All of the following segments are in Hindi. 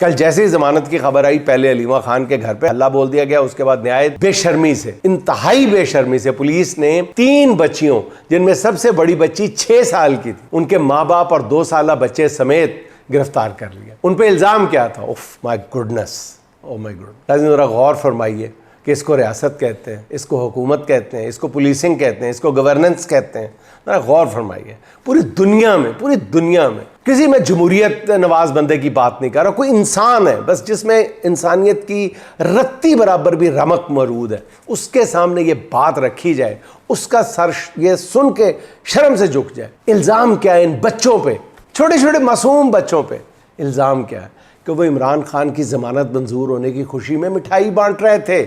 कल जैसे ही जमानत की खबर आई, पहले अलीमा खान के घर पे हल्ला बोल दिया गया, उसके बाद न्याय बेशर्मी से, इंतहाई बेशर्मी से पुलिस ने 3 बच्चियों, जिनमें सबसे बड़ी बच्ची 6 साल की थी, उनके माँ बाप और 2 साला बच्चे समेत गिरफ्तार कर लिया। उन पे इल्जाम क्या था? उफ my goodness, oh my good. जरा गौर फरमाइए कि इसको रियासत कहते हैं, इसको हुकूमत कहते हैं, इसको पुलिसिंग कहते हैं, इसको गवर्नेंस कहते हैं। जरा गौर फरमाइए। पूरी दुनिया में किसी में जमहूरियत नवाज बंदे की बात नहीं कर रहा, कोई इंसान है बस जिसमें इंसानियत की रत्ती बराबर भी रमक मौजूद है, उसके सामने ये बात रखी जाए, उसका सर ये सुन के शर्म से झुक जाए। इल्ज़ाम क्या है इन बच्चों पे, छोटे छोटे मासूम बच्चों पे? इल्ज़ाम क्या है कि वो इमरान खान की ज़मानत मंजूर होने की खुशी में मिठाई बांट रहे थे।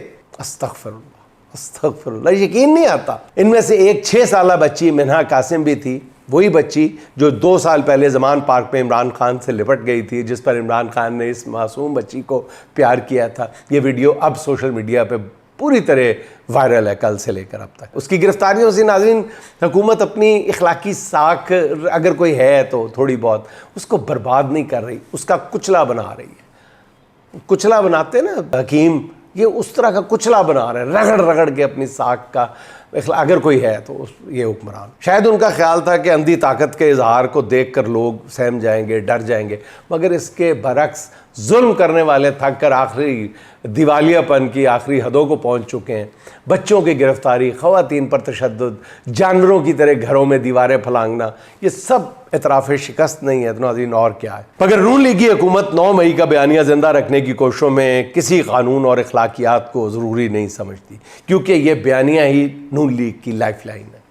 अस्तगफिरुल्लाह, यकीन नहीं आता। इनमें से एक 6 साला बच्ची मिन्हा कासिम भी थी, वही बच्ची जो 2 साल पहले जमान पार्क में इमरान खान से लिपट गई थी, जिस पर इमरान खान ने इस मासूम बच्ची को प्यार किया था। ये वीडियो अब सोशल मीडिया पे पूरी तरह वायरल है, कल से लेकर अब तक। उसकी गिरफ्तारियों से नाज़रीन हुकूमत अपनी इखलाकी साख अगर कोई है तो थोड़ी बहुत उसको बर्बाद नहीं कर रही, उसका कुचला बना रही है। कुचला बनाते ना हकीम, ये उस तरह का कुचला बना रहे हैं, रगड़ रगड़ के अपनी साख का। अगर कोई है तो ये हुक्मरान, शायद उनका ख्याल था कि अंधी ताकत के इजहार को देखकर लोग सहम जाएंगे, डर जाएंगे, मगर इसके बरक्स जुल्म करने वाले थक कर आखिरी दिवालियापन की आखिरी हदों को पहुंच चुके हैं। बच्चों की गिरफ्तारी, ख़वातीन पर तशद्दुद, जानवरों की तरह घरों में दीवारें फलांगना, ये सब एतराफ़ शिकस्त नहीं है तो नाज़रीन और क्या है। मगर नून लीगी हुकूमत 9 मई का बयानिया ज़िंदा रखने की कोशिशों में किसी कानून और अखलाकियात को ज़रूरी नहीं समझती, क्योंकि ये बयानिया ही नून लीग की लाइफ लाइन है।